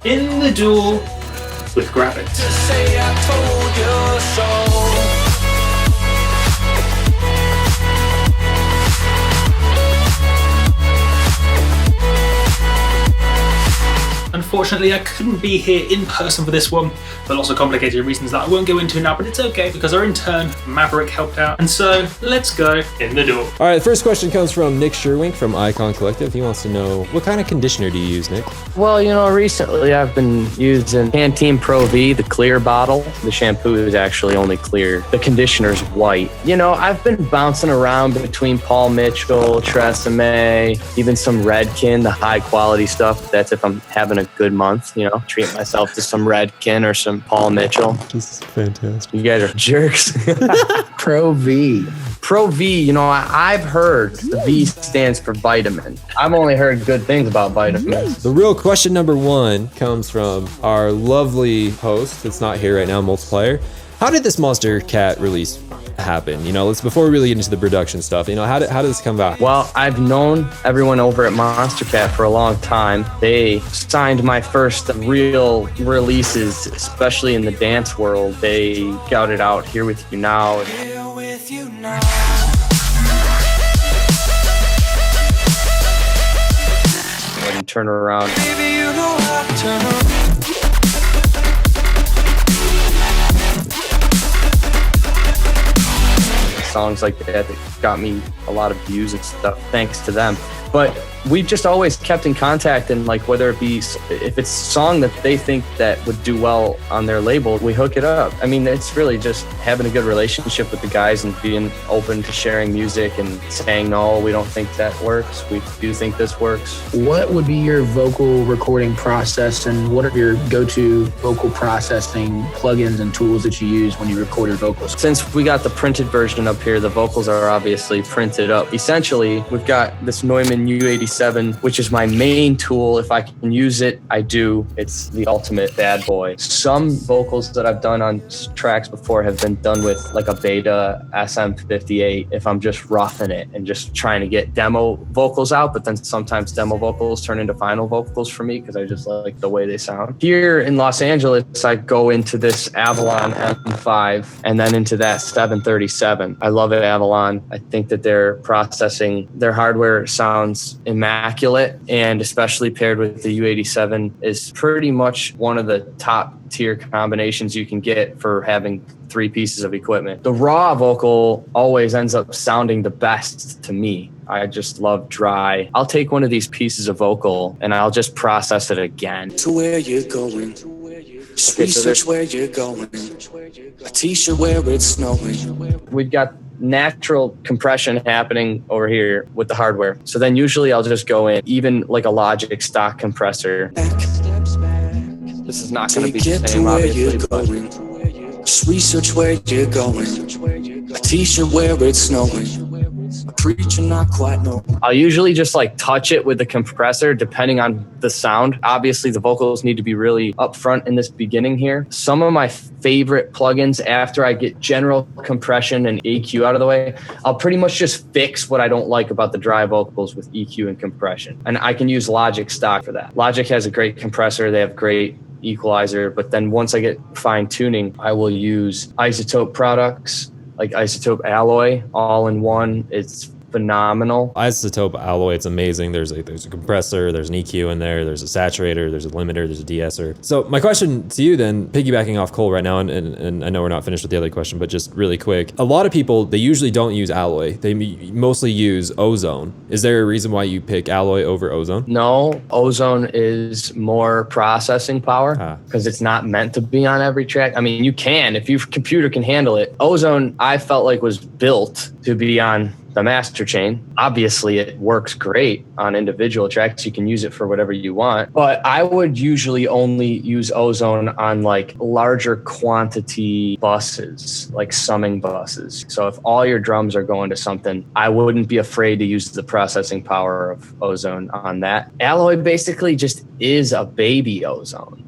In the DAW with Grabbitz. Unfortunately, I couldn't be here in person for this one, for lots of complicated reasons that I won't go into now, but it's okay because our intern, Maverick, helped out. And so, let's go in the DAW. All right, the first question comes from Nick Sherwink from Icon Collective. He wants to know, what kind of conditioner do you use, Nick? Well, you know, recently I've been using Pantene Pro V, the clear bottle. The shampoo is actually only clear. The conditioner's white. You know, I've been bouncing around between Paul Mitchell, Tresemme, even some Redken, the high quality stuff. That's if I'm having a good month, you know, treat myself to some Redken or some Paul Mitchell. This is fantastic. You guys are jerks. Pro V. Pro V, you know, I've heard the V stands for vitamin. I've only heard good things about vitamins. The real question number one comes from our lovely host that's not here right now, Multiplier. How did this monstercat release happen? You know, before we really get into the production stuff, you know, how did this come about? Well, I've known everyone over at monstercat for a long time. They signed my first real releases, especially in the dance world. They shouted out "Here With You Now." Here with you now. When you turn around. Baby, you know how to turn around. Songs like that got me a lot of views and stuff, thanks to them. But we've just always kept in contact, and like whether it be, if it's a song that they think that would do well on their label, we hook it up. I mean, it's really just having a good relationship with the guys and being open to sharing music and saying, no, we don't think that works. We do think this works. What would be your vocal recording process, and what are your go-to vocal processing plugins and tools that you use when you record your vocals? Since we got the printed version up here, the vocals are obviously printed up. Essentially, we've got this Neumann U87, which is my main tool. If I can use it, I do. It's the ultimate bad boy. Some vocals that I've done on tracks before have been done with like a Beta SM58 if I'm just roughing it and just trying to get demo vocals out, but then sometimes demo vocals turn into final vocals for me because I just like the way they sound. Here in Los Angeles, I go into this Avalon M5 and then into that 737. I love it, Avalon. I think that their processing, their hardware sounds immaculate, and especially paired with the U87 is pretty much one of the top tier combinations you can get for having 3 pieces of equipment. The raw vocal always ends up sounding the best to me. I just love dry. I'll take one of these pieces of vocal and I'll just process it again. To where you're going. Just research where you're going. A t-shirt where it's snowing. We've got natural compression happening over here with the hardware. So then usually I'll just go in, even like a Logic stock compressor. This is not going to be the same, obviously, but just research where you're going. A t-shirt where it's snowing. Preacher, not quite, no. I'll usually just like touch it with the compressor depending on the sound. Obviously the vocals need to be really upfront in this beginning here. Some of my favorite plugins after I get general compression and EQ out of the way, I'll pretty much just fix what I don't like about the dry vocals with EQ and compression. And I can use Logic stock for that. Logic has a great compressor. They have great equalizer, but then once I get fine tuning, I will use Isotope products like Isotope Alloy all in one. It's phenomenal. Isotope Alloy, it's amazing. There's a compressor, there's an EQ in there, there's a saturator, there's a limiter, there's a de-esser. So my question to you then, piggybacking off Cole right now, and I know we're not finished with the other question, but just really quick, a lot of people, they usually don't use Alloy. They mostly use Ozone. Is there a reason why you pick Alloy over Ozone? No, Ozone is more processing power because it's not meant to be on every track. I mean, you can, if your computer can handle it. Ozone, I felt like was built to be on the master chain. Obviously it works great on individual tracks. You can use it for whatever you want, but I would usually only use Ozone on like larger quantity buses, like summing buses. So if all your drums are going to something, I wouldn't be afraid to use the processing power of Ozone on that. Alloy basically just is a baby Ozone.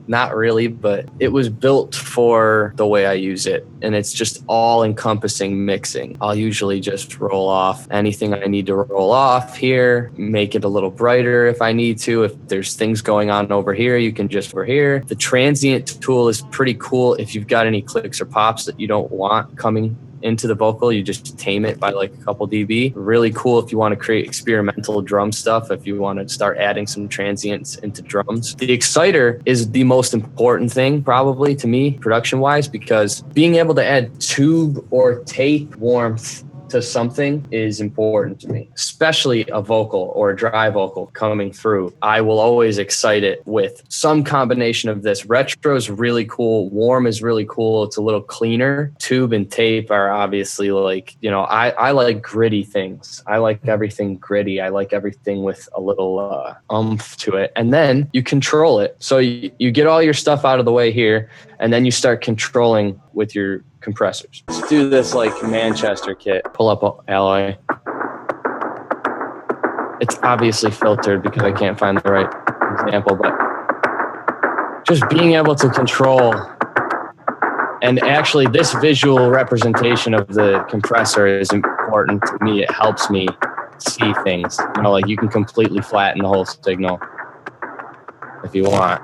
Not really, but it was built for the way I use it. And it's just all encompassing mixing. I'll usually just roll off anything I need to roll off here, make it a little brighter if I need to. If there's things going on over here, you can just over here. The transient tool is pretty cool if you've got any clicks or pops that you don't want coming into the vocal. You just tame it by like a couple dB. Really cool if you want to create experimental drum stuff, if you want to start adding some transients into drums. The exciter is the most important thing probably to me production wise, because being able to add tube or tape warmth to something is important to me, especially a vocal or a dry vocal coming through. I will always excite it with some combination of this. Retro is really cool. Warm is really cool. It's a little cleaner. Tube and tape are obviously like, you know, I like gritty things. I like everything gritty. I like everything with a little oomph to it. And then you control it. So you get all your stuff out of the way here, and then you start controlling with your compressors. Let's do this like Manchester kit. Pull up Alloy. It's obviously filtered because I can't find the right example, but just being able to control, and actually this visual representation of the compressor is important to me. It helps me see things. You know, like you can completely flatten the whole signal if you want.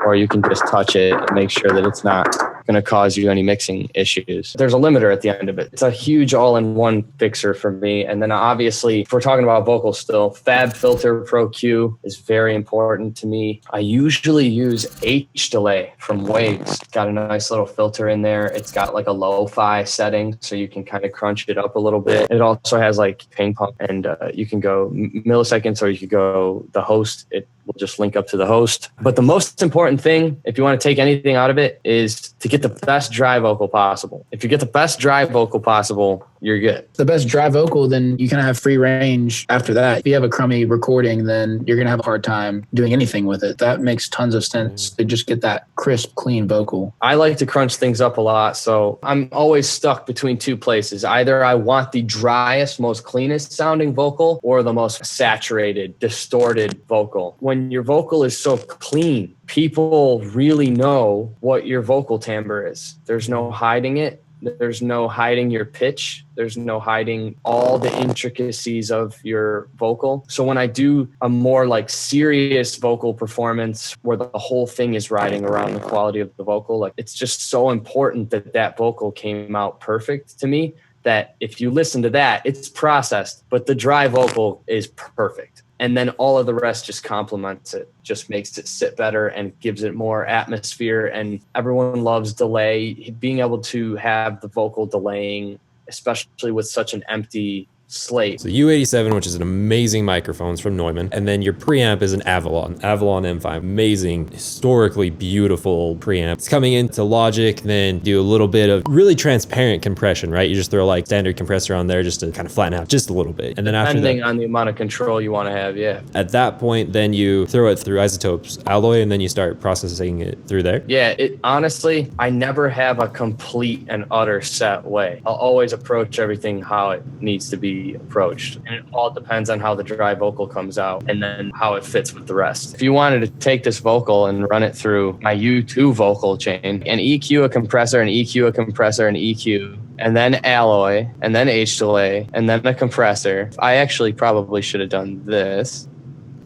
Or you can just touch it and make sure that it's not going to cause you any mixing issues. There's a limiter at the end of it. It's a huge all-in-one fixer for me. And then obviously, if we're talking about vocals still, Fab Filter Pro Q is very important to me. I usually use H delay from Waves. It's got a nice little filter in there. It's got like a lo-fi setting, so you can kind of crunch it up a little bit. It also has like ping pong, and you can go milliseconds, or you could go the host. It will just link up to the host. But the most important thing, if you want to take anything out of it, is to get the best dry vocal possible. If you get the best dry vocal possible, you're good. The best dry vocal, then you kind of have free range after that. If you have a crummy recording, then you're going to have a hard time doing anything with it. That makes tons of sense to just get that crisp, clean vocal. I like to crunch things up a lot, so I'm always stuck between two places. Either I want the driest, most cleanest sounding vocal, or the most saturated, distorted vocal. When your vocal is so clean, people really know what your vocal timbre is. There's no hiding it. There's no hiding your pitch. There's no hiding all the intricacies of your vocal. So when I do a more like serious vocal performance where the whole thing is riding around the quality of the vocal, like it's just so important that that vocal came out perfect to me, that if you listen to that, it's processed, but the dry vocal is perfect. And then all of the rest just complements it, just makes it sit better and gives it more atmosphere. And everyone loves delay. Being able to have the vocal delaying, especially with such an empty slate. So U87, which is an amazing microphone, it's from Neumann. And then your preamp is an Avalon M5. Amazing, historically beautiful preamp. It's coming into Logic, then do a little bit of really transparent compression, right? You just throw like standard compressor on there just to kind of flatten out just a little bit. And then depending on the amount of control you want to have, yeah. At that point, then you throw it through Isotopes Alloy, and then you start processing it through there. Yeah, it honestly, I never have a complete and utter set way. I'll always approach everything how it needs to be approached, and it all depends on how the dry vocal comes out and then how it fits with the rest. If you wanted to take this vocal and run it through my U2 vocal chain and EQ a compressor and EQ a compressor and EQ, and then Alloy, and then H delay, and then a compressor, I actually probably should have done this.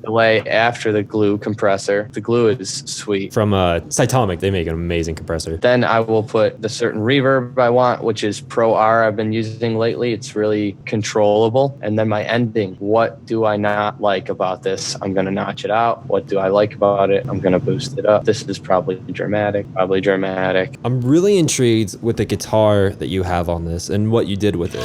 Delay after the glue compressor. The glue is sweet. From Cytomic, they make an amazing compressor. Then I will put the certain reverb I want, which is Pro R I've been using lately. It's really controllable. And then my ending. What do I not like about this? I'm going to notch it out. What do I like about it? I'm going to boost it up. This is probably dramatic. I'm really intrigued with the guitar that you have on this and what you did with it.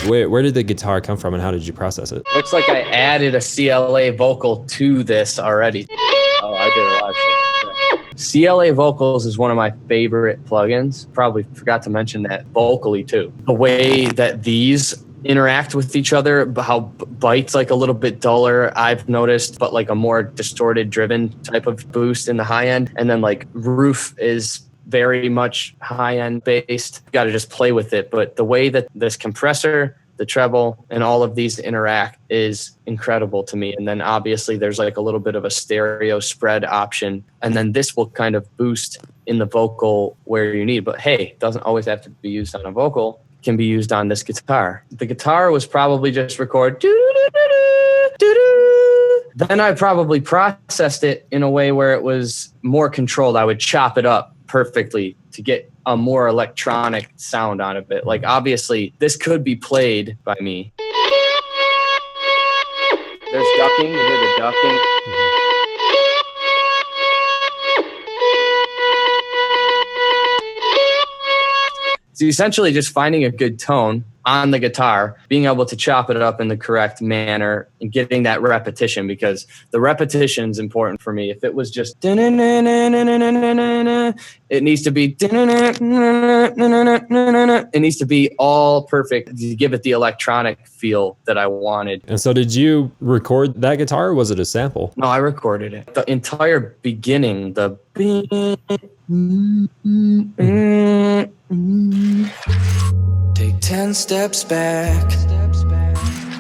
Where did the guitar come from and how did you process it? Looks like I added a CLA vocal to this already. Oh, I did a lot of shit. CLA Vocals is one of my favorite plugins. Probably forgot to mention that vocally too. The way that these interact with each other, how Byte's like a little bit duller, I've noticed, but like a more distorted driven type of boost in the high end. And then like Roof is very much high-end based. You got to just play with it. But the way that this compressor the treble, and all of these interact is incredible to me. And then obviously there's like a little bit of a stereo spread option. And then this will kind of boost in the vocal where you need. But hey, it doesn't always have to be used on a vocal. It can be used on this guitar. The guitar was probably just record. Then I probably processed it in a way where it was more controlled. I would chop it up perfectly to get a more electronic sound out of it. Like obviously this could be played by me. There's ducking, you hear the ducking. So essentially just finding a good tone on the guitar, being able to chop it up in the correct manner and getting that repetition, because the repetition is important for me. If it was just, it needs to be, it needs to be all perfect to give it the electronic feel that I wanted. And so did you record that guitar or was it a sample? No, I recorded it. The entire beginning, the take 10 steps back.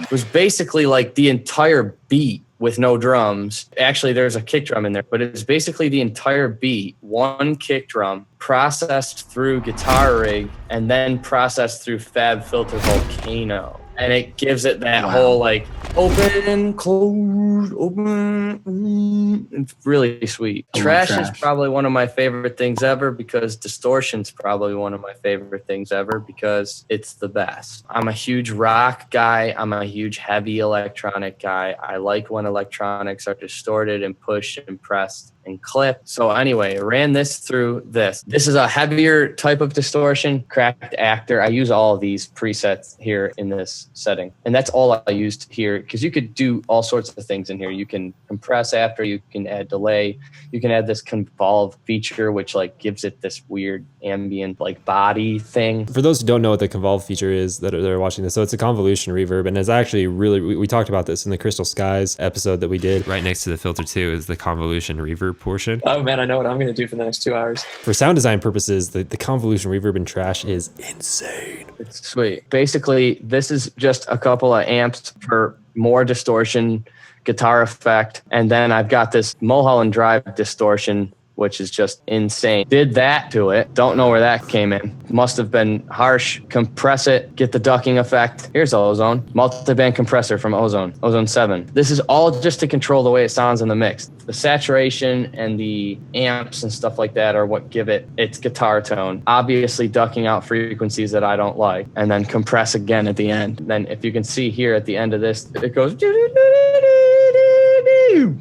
It was basically like the entire beat with no drums. Actually, there's a kick drum in there, but it's basically the entire beat, one kick drum, processed through Guitar Rig, and then processed through FabFilter Volcano. And it gives it that whole like open, close, open. It's really sweet. Trash is probably one of my favorite things ever, because distortion's probably one of my favorite things ever because it's the best. I'm a huge rock guy. I'm a huge heavy electronic guy. I like when electronics are distorted and pushed and pressed and clipped. So anyway, I ran this through this. This is a heavier type of distortion, cracked actor. I use all of these presets here in this setting. And that's all I used here, because you could do all sorts of things in here. You can compress after, you can add delay, you can add this convolve feature, which like gives it this weird ambient like body thing. For those who don't know what the convolve feature is that are watching this, so it's a convolution reverb, and it's actually really, we talked about this in the Crystal Skies episode that we did. Right next to the filter too is the convolution reverb portion. Oh man, I know what I'm going to do for the next 2 hours. For sound design purposes, the convolution reverb in Trash is insane. It's sweet. Basically, this is just a couple of amps for more distortion, guitar effect, and then I've got this Mulholland Drive distortion, which is just insane. Did that to it. Don't know where that came in. Must have been harsh. Compress it, get the ducking effect. Here's Ozone. Multiband compressor from Ozone 7. This is all just to control the way it sounds in the mix. The saturation and the amps and stuff like that are what give it its guitar tone. Obviously ducking out frequencies that I don't like, and then compress again at the end. Then if you can see here at the end of this, it goes.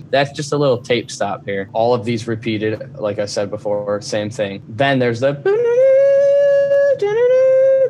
That's just a little tape stop here. All of these repeated, like I said before, same thing. Then there's the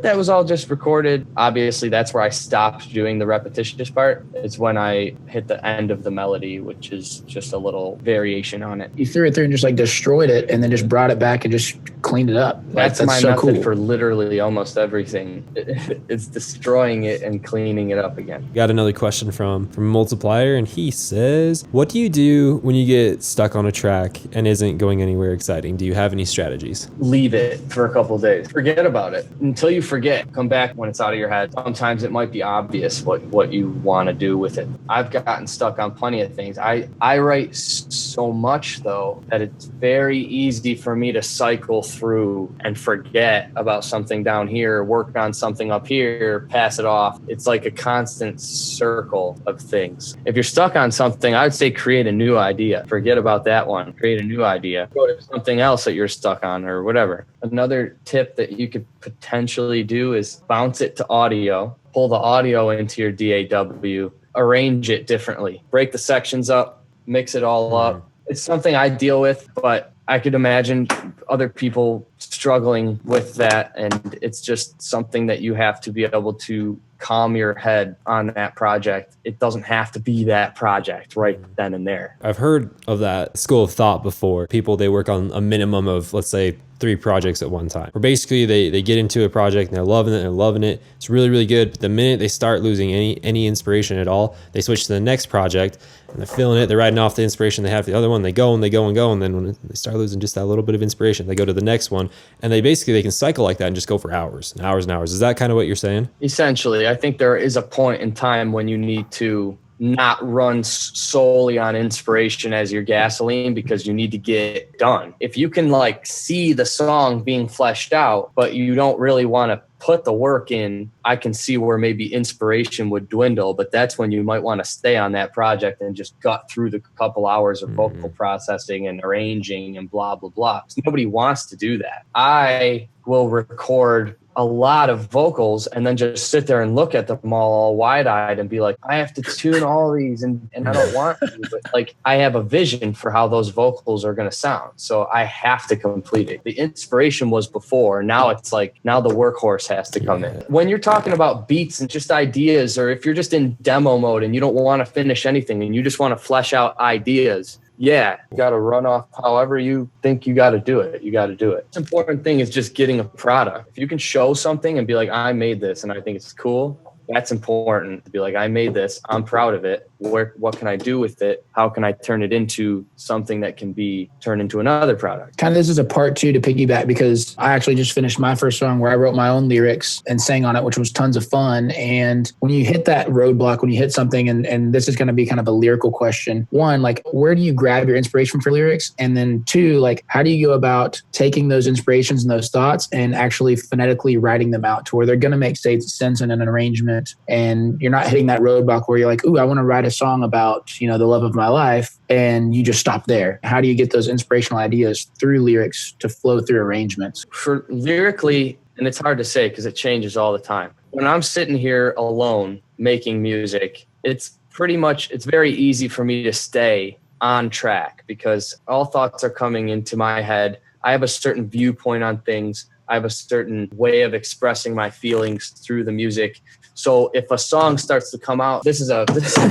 that was all just recorded. Obviously, that's where I stopped doing the repetitious part. It's when I hit the end of the melody, which is just a little variation on it. You threw it through and just like destroyed it and then just brought it back and just cleaned it up. That's my so method cool. for literally almost everything. It's destroying it and cleaning it up again. Got another question from Multiplier, and he says, what do you do when you get stuck on a track and isn't going anywhere exciting? Do you have any strategies? Leave it for a couple of days. Forget about it until you forget. Come back when it's out of your head. Sometimes it might be obvious what you want to do with it. I've gotten stuck on plenty of things. I write so much though that it's very easy for me to cycle through and forget about something down here, work on something up here, pass it off. It's like a constant circle of things. If you're stuck on something, I would say create a new idea. Forget about that one. Create a new idea. Go to something else that you're stuck on or whatever. Another tip that you could potentially do is bounce it to audio, pull the audio into your DAW, arrange it differently, break the sections up, mix it all up. It's something I deal with, but I could imagine other people struggling with that, and it's just something that you have to be able to calm your head on that project. It doesn't have to be that project right then and there. I've heard of that school of thought before. People, they work on a minimum of, let's say, 3 projects at one time. Where basically they get into a project and they're loving it. It's really, really good. But the minute they start losing any inspiration at all, they switch to the next project and they're feeling it. They're riding off the inspiration they have for the other one. They go. And then when they start losing just that little bit of inspiration, they go to the next one. And they can cycle like that and just go for hours and hours and hours. Is that kind of what you're saying? Essentially, I think there is a point in time when you need to not run solely on inspiration as your gasoline, because you need to get done. If you can like see the song being fleshed out, but you don't really want to put the work in, I can see where maybe inspiration would dwindle, but that's when you might want to stay on that project and just gut through the couple hours of vocal processing and arranging and blah, blah, blah. Nobody wants to do that. I will record a lot of vocals and then just sit there and look at them all wide-eyed and be like, I have to tune all these and I don't want to, but like I have a vision for how those vocals are going to sound. So I have to complete it. The inspiration was before. Now it's like, now the workhorse has to come in. When you're talking about beats and just ideas, or if you're just in demo mode and you don't want to finish anything and you just want to flesh out ideas, yeah, you got to run off however you think you got to do it. You got to do it. The important thing is just getting a product. If you can show something and be like, I made this and I think it's cool, that's important to be like, I made this. I'm proud of it. What can I do with it? How can I turn it into something that can be turned into another product? Kind of this is a part 2 to piggyback, because I actually just finished my first song where I wrote my own lyrics and sang on it, which was tons of fun. And when you hit that roadblock, when you hit something, and this is going to be kind of a lyrical question. 1, like, where do you grab your inspiration for lyrics? And then 2, like, how do you go about taking those inspirations and those thoughts and actually phonetically writing them out to where they're going to make sense in an arrangement, and you're not hitting that roadblock where you're like, ooh, I want to write a song about, the love of my life, and you just stop there. How do you get those inspirational ideas through lyrics to flow through arrangements? For lyrically, and it's hard to say because it changes all the time. When I'm sitting here alone making music, it's very easy for me to stay on track because all thoughts are coming into my head. I have a certain viewpoint on things. I have a certain way of expressing my feelings through the music. So if a song starts to come out, this is a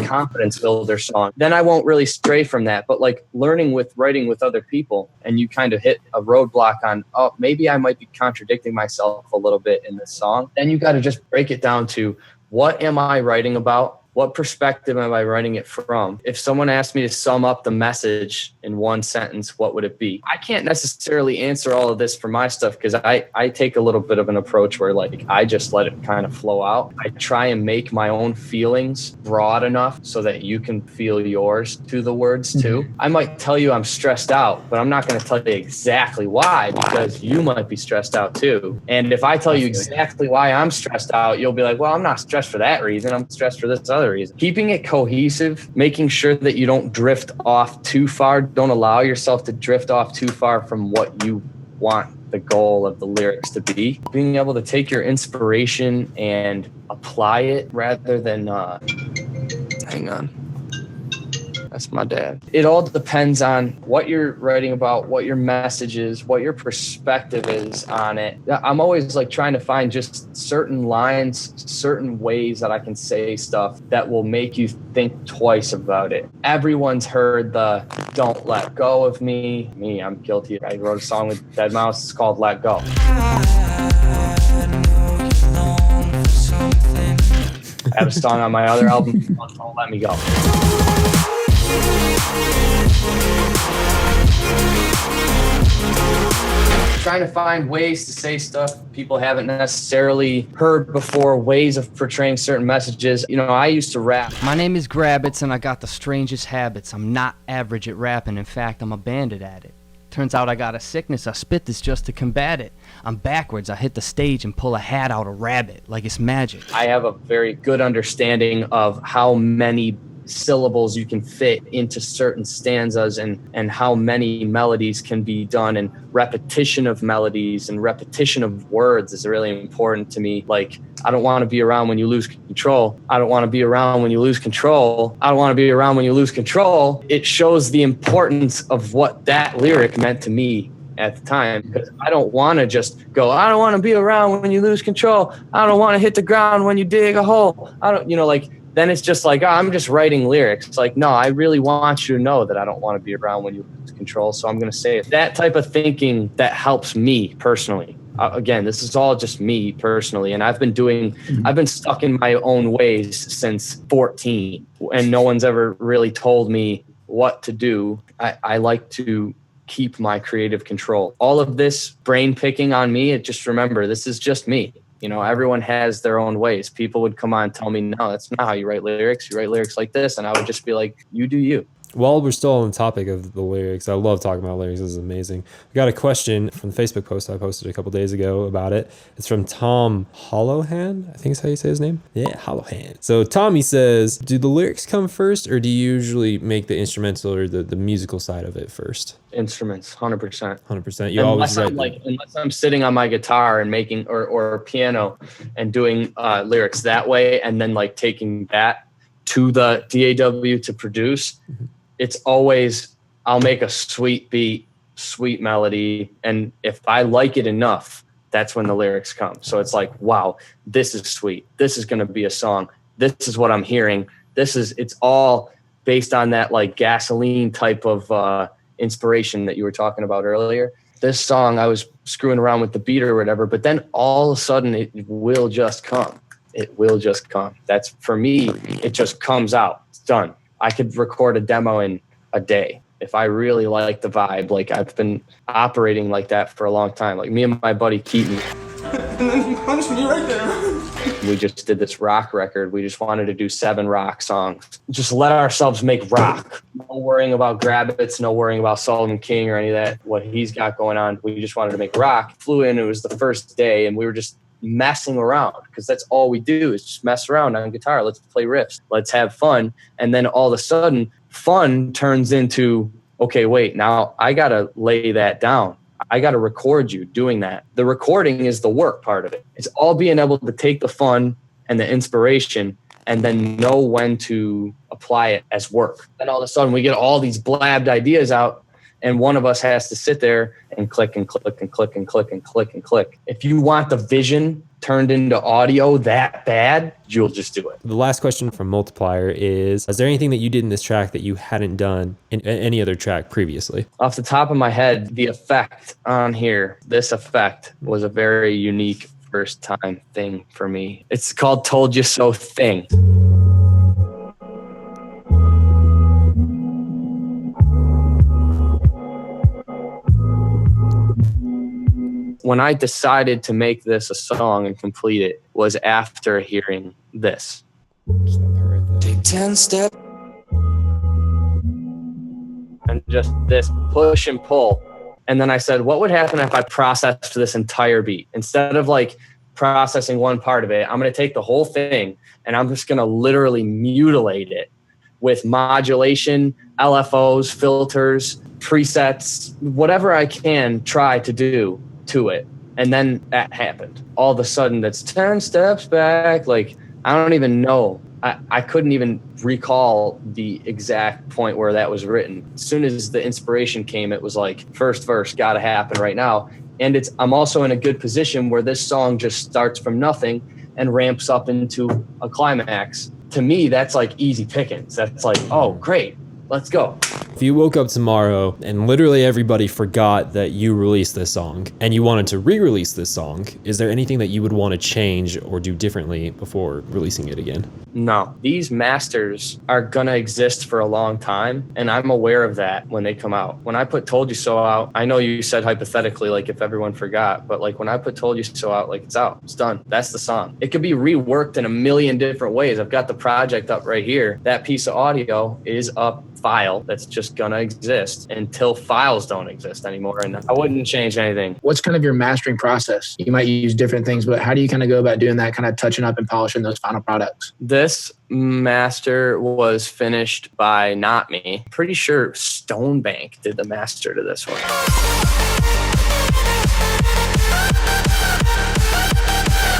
confidence builder song, then I won't really stray from that. But like writing with other people, and you kind of hit a roadblock on, oh, maybe I might be contradicting myself a little bit in this song. Then you got to just break it down to, what am I writing about? What perspective am I writing it from? If someone asked me to sum up the message in one sentence, what would it be? I can't necessarily answer all of this for my stuff because I take a little bit of an approach where like I just let it kind of flow out. I try and make my own feelings broad enough so that you can feel yours to the words too. I might tell you I'm stressed out, but I'm not going to tell you exactly why, because you might be stressed out too. And if I tell you exactly why I'm stressed out, you'll be like, well, I'm not stressed for that reason. I'm stressed for this other reason. Keeping it cohesive, making sure that you don't drift off too far. Don't allow yourself to drift off too far from what you want the goal of the lyrics to be. Being able to take your inspiration and apply it rather than hang on. That's my dad. It all depends on what you're writing about, what your message is, what your perspective is on it. I'm always like trying to find just certain lines, certain ways that I can say stuff that will make you think twice about it. Everyone's heard the "Don't Let Go of Me." I'm guilty. I wrote a song with deadmau5. It's called "Let Go." I have a song on my other album called "Don't Let Me Go." Trying to find ways to say stuff people haven't necessarily heard before, ways of portraying certain messages. I used to rap. My name is Grabbitz and I got the strangest habits. I'm not average at rapping. In fact, I'm a bandit at it. Turns out I got a sickness. I spit this just to combat it. I'm backwards. I hit the stage and pull a hat out a rabbit like it's magic. I have a very good understanding of how many syllables you can fit into certain stanzas and how many melodies can be done, and repetition of melodies and repetition of words is really important to me. Like, I don't want to be around when you lose control. I don't want to be around when you lose control. I don't want to be around when you lose control. It shows the importance of what that lyric meant to me at the time, because I don't want to just go, I don't want to be around when you lose control. I don't want to hit the ground when you dig a hole. I don't, then it's just like, oh, I'm just writing lyrics. It's like, no, I really want you to know that I don't want to be around when you lose control. So I'm going to say it. That type of thinking that helps me personally. Again, this is all just me personally. And I've been stuck in my own ways since 14, and no one's ever really told me what to do. I like to keep my creative control. All of this brain picking on me, just remember, this is just me. You know, everyone has their own ways. People would come on and tell me, no, that's not how you write lyrics. You write lyrics like this. And I would just be like, you do you. While we're still on the topic of the lyrics, I love talking about lyrics. This is amazing. I got a question from the Facebook post I posted a couple days ago about it. It's from Tom Hollowhan. I think is how you say his name. Yeah, Hollowhan. So Tommy says, do the lyrics come first, or do you usually make the instrumental or the musical side of it first? Instruments, 100%. 100%. You always write. Unless I'm sitting on my guitar and making or piano and doing lyrics that way, and then like taking that to the DAW to produce. Mm-hmm. It's always, I'll make a sweet beat, sweet melody. And if I like it enough, that's when the lyrics come. So it's like, wow, this is sweet. This is going to be a song. This is what I'm hearing. It's all based on that like gasoline type of inspiration that you were talking about earlier. This song, I was screwing around with the beat or whatever, but then all of a sudden it will just come. It will just come. That's, for me, it just comes out. It's done. I could record a demo in a day if I really like the vibe. Like, I've been operating like that for a long time. Like, me and my buddy Keaton. And then he punched me right there. We just did this rock record. We just wanted to do 7 rock songs. Just let ourselves make rock. No worrying about Grabbitz, no worrying about Solomon King or any of that, what he's got going on. We just wanted to make rock. Flew in, it was the first day, and we were just messing around, because that's all we do is just mess around on guitar. Let's play riffs. Let's have fun. And then all of a sudden, fun turns into, okay, wait, now I got to lay that down. I got to record you doing that. The recording is the work part of it. It's all being able to take the fun and the inspiration and then know when to apply it as work. Then all of a sudden we get all these blabbed ideas out, and one of us has to sit there and click and click and click and click and click and click. If you want the vision turned into audio that bad, you'll just do it. The last question from Multiplier is there anything that you did in this track that you hadn't done in any other track previously? Off the top of my head, the effect on here, this effect was a very unique first time thing for me. It's called Told You So Thing. When I decided to make this a song and complete it was after hearing this. Take 10 steps. And just this push and pull. And then I said, what would happen if I processed this entire beat? Instead of like processing one part of it, I'm going to take the whole thing and I'm just going to literally mutilate it with modulation, LFOs, filters, presets, whatever I can try to do to it. And then that happened. All of a sudden, that's 10 steps back. Like, I don't even know. I couldn't even recall the exact point where that was written. As soon as the inspiration came, it was like, first verse, gotta happen right now. And I'm also in a good position where this song just starts from nothing and ramps up into a climax. To me, that's like easy pickings. That's like, oh, great, let's go. If you woke up tomorrow and literally everybody forgot that you released this song and you wanted to re-release this song, is there anything that you would want to change or do differently before releasing it again? No. These masters are going to exist for a long time, and I'm aware of that when they come out. When I put Told You So out, I know you said hypothetically, like if everyone forgot, but like when I put Told You So out, like it's out. It's done. That's the song. It could be reworked in a million different ways. I've got the project up right here. That piece of audio is a file that's just gonna exist until files don't exist anymore, and I wouldn't change anything. What's kind of your mastering process? You might use different things, but how do you kind of go about doing that, kind of touching up and polishing those final products? This master was finished by not me. Pretty sure Stonebank did the master to this one.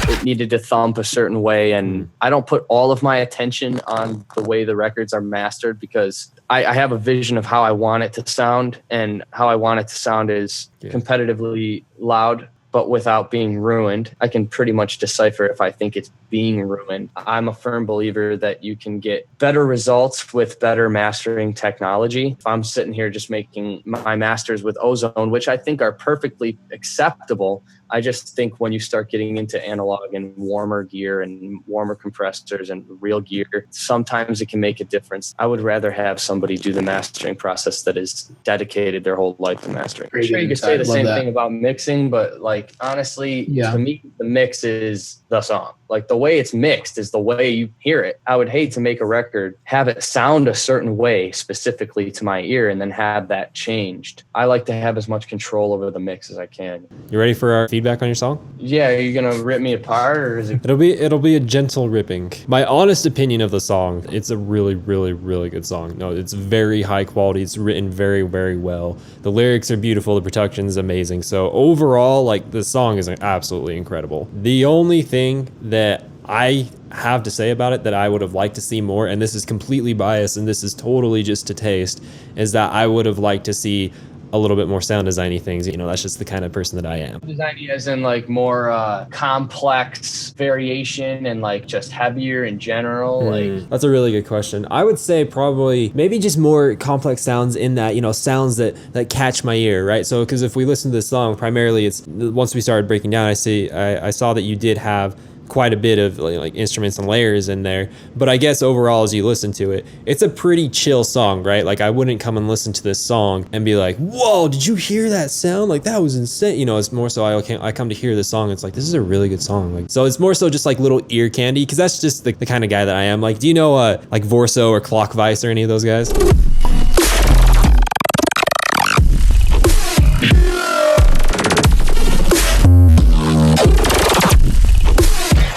It needed to thump a certain way, and I don't put all of my attention on the way the records are mastered because I have a vision of how I want it to sound, and how I want it to sound is competitively loud, but without being ruined. I can pretty much decipher if I think it's being ruined. I'm a firm believer that you can get better results with better mastering technology. If I'm sitting here just making my masters with Ozone, which I think are perfectly acceptable, I just think when you start getting into analog and warmer gear and warmer compressors and real gear, sometimes it can make a difference. I would rather have somebody do the mastering process that is dedicated their whole life to mastering. I'm sure you could say the same thing about mixing, but like honestly, to me, the mix is the song. Like the way it's mixed is the way you hear it. I would hate to make a record, have it sound a certain way specifically to my ear and then have that changed. I like to have as much control over the mix as I can. You ready for our feedback on your song? Yeah, are you gonna rip me apart or is it? It'll be a gentle ripping. My honest opinion of the song, it's a really, really, really good song. No, it's very high quality. It's written very, very well. The lyrics are beautiful. The production is amazing. So overall, like the song is absolutely incredible. The only thing that I have to say about it that I would have liked to see more, and this is completely biased and this is totally just to taste, is that I would have liked to see a little bit more sound designy things. You know, that's just the kind of person that I am. Designy as in like more complex variation and like just heavier in general. Like that's a really good question. I would say probably maybe just more complex sounds in that, you know, sounds that catch my ear, right? So because if we listen to this song, primarily it's once we started breaking down, I saw that you did have quite a bit of like instruments and layers in there, but I guess overall as you listen to it, it's a pretty chill song, right? Like I wouldn't come and listen to this song and be like, whoa, did you hear that sound? Like that was insane. You know, it's more so I come to hear this song, it's like, this is a really good song. Like, so it's more so just like little ear candy, because that's just the kind of guy that I am. Like, do you know like Vorso or Clockvice or any of those guys?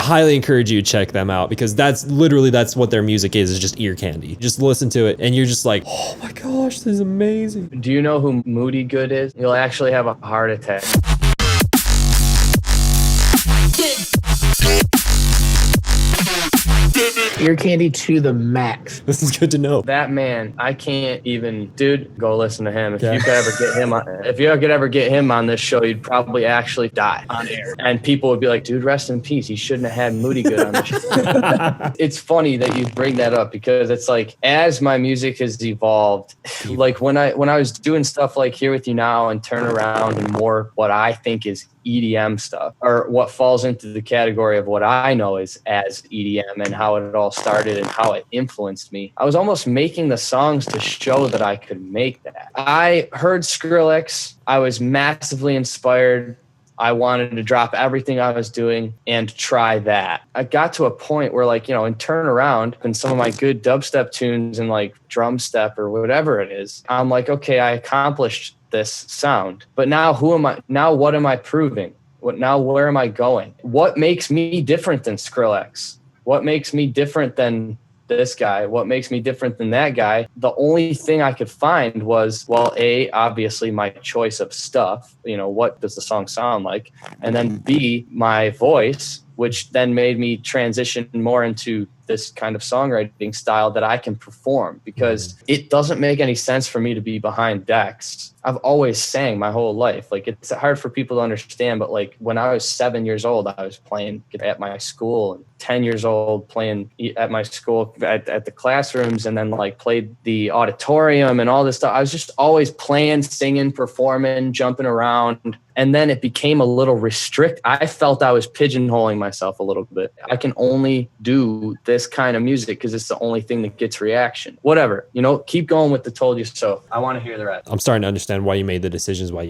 Highly encourage you to check them out, because that's what their music is just ear candy. Just listen to it and you're just like, oh my gosh, this is amazing. Do you know who Moody Good is? You'll actually have a heart attack. Ear candy to the max. This is good to know. That man, I can't even, dude, go listen to him. If you could ever get him on this show, you'd probably actually die on air. And people would be like, dude, rest in peace. He shouldn't have had Moody Good on the show. It's funny that you bring that up, because it's like, as my music has evolved, like when I was doing stuff like Here With You Now and Turn Around and more what I think is EDM stuff, or what falls into the category of what I know is as EDM and how it all started and how it influenced me. I was almost making the songs to show that I could make that. I heard Skrillex. I was massively inspired. I wanted to drop everything I was doing and try that. I got to a point where, like, you know, in Turn Around and some of my good dubstep tunes and like drum step or whatever it is, I'm like, okay, I accomplished this sound, but now who am I? Now what am I proving? Where am I going? What makes me different than Skrillex? What makes me different than this guy? What makes me different than that guy? The only thing I could find was, well, A, obviously my choice of stuff, you know, what does the song sound like? And then B, my voice, which then made me transition more into this kind of songwriting style that I can perform, because it doesn't make any sense for me to be behind decks. I've always sang my whole life. Like, it's hard for people to understand, but like when I was 7 years old, I was playing at my school, and 10 years old playing at my school at the classrooms, and then like played the auditorium and all this stuff. I was just always playing, singing, performing, jumping around. And then it became a little restricted. I felt I was pigeonholing myself a little bit. I can only do this kind of music because it's the only thing that gets reaction. Whatever, you know, keep going with the told you so. I want to hear the rest. I'm starting to understand why you made the decisions, why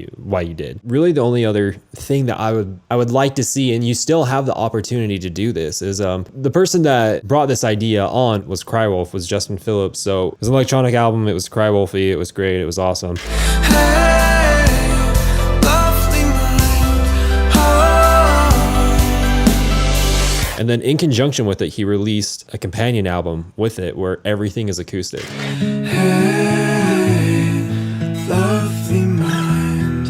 you did. Really, the only other thing that I would like to see, and you still have the opportunity to do this, is the person that brought this idea on was Crywolf, was Justin Phillips. So it was an electronic album. It was Crywolfy. It was great. It was awesome. And then in conjunction with it, he released a companion album with it where everything is acoustic. Hey, lovely mind.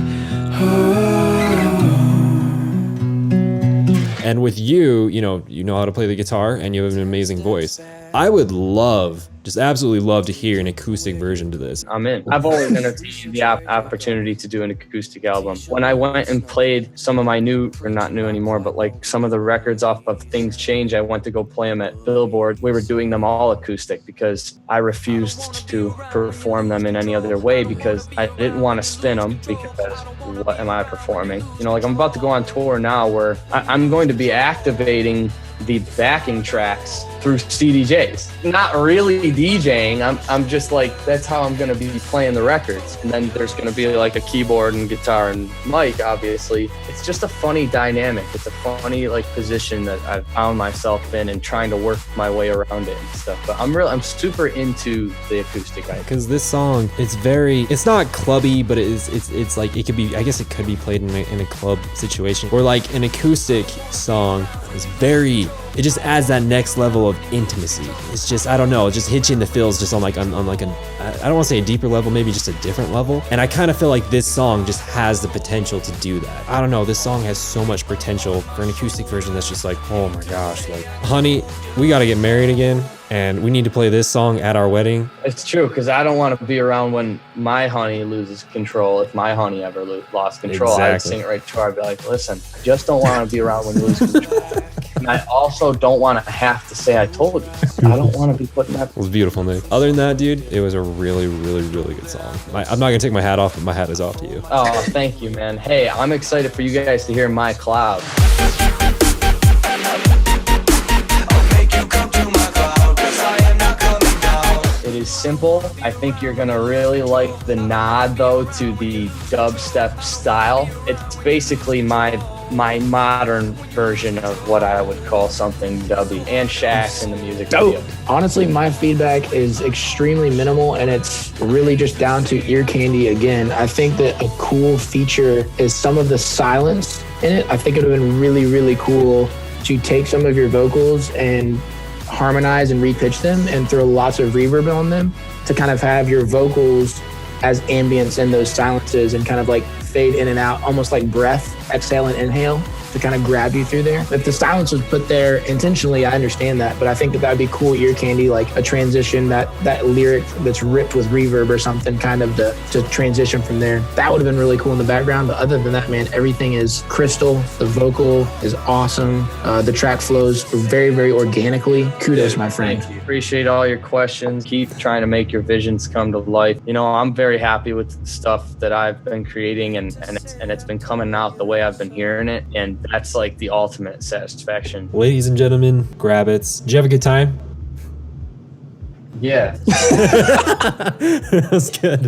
And with you, you know how to play the guitar and you have an amazing voice. I would love, just absolutely love to hear an acoustic version to this. I'm in. I've always entertained the opportunity to do an acoustic album. When I went and played some of my new, or not new anymore, but like some of the records off of Things Change, I went to go play them at Billboard. We were doing them all acoustic because I refused to perform them in any other way because I didn't want to spin them because what am I performing? You know, like I'm about to go on tour now where I'm going to be activating the backing tracks through CDJs. Not really DJing, I'm just like, that's how I'm gonna be playing the records. And then there's gonna be like a keyboard and guitar and mic, obviously. It's just a funny dynamic. It's a funny like position that I've found myself in and trying to work my way around it and stuff. But I'm super into the acoustic idea. Because this song, it's not clubby, but it's like, it could be, I guess it could be played in a club situation. Or like an acoustic song is it just adds that next level of intimacy. It's just, I don't know, it just hits you in the feels just on like I don't want to say a deeper level, maybe just a different level. And I kind of feel like this song just has the potential to do that. I don't know, this song has so much potential for an acoustic version that's just like, oh my gosh, like, honey, we got to get married again. And we need to play this song at our wedding. It's true, because I don't want to be around when my honey loses control. If my honey ever lost control, Exactly. I'd sing it right to her. I'd be like, listen, I just don't want to be around when you lose control. And I also don't want to have to say I told you. I don't want to be putting that. It was beautiful, Nick. Other than that, dude, it was a really, really, really good song. I'm not going to take my hat off, but my hat is off to you. Oh, thank you, man. Hey, I'm excited for you guys to hear My Cloud. It is simple. I think you're gonna really like the nod though to the dubstep style. It's basically my modern version of what I would call something dubby, and Shaq's in the music video. Honestly, my feedback is extremely minimal and it's really just down to ear candy again. I think that a cool feature is some of the silence in it. I think it would have been really, really cool to take some of your vocals and harmonize and repitch them and throw lots of reverb on them to kind of have your vocals as ambience in those silences and kind of like fade in and out, almost like breath, exhale and inhale, to kind of grab you through there. If the silence was put there intentionally, I understand that, but I think that would be cool ear candy, like a transition, that lyric that's ripped with reverb or something, kind of to transition from there. That would have been really cool in the background, but other than that, man, everything is crystal. The vocal is awesome. The track flows very, very organically. Kudos, my friend. Thank you. Appreciate all your questions. Keep trying to make your visions come to life. You know, I'm very happy with the stuff that I've been creating and it's been coming out the way I've been hearing it. And that's like the ultimate satisfaction. Ladies and gentlemen, Grabbitz, did you have a good time? Yeah. That was good.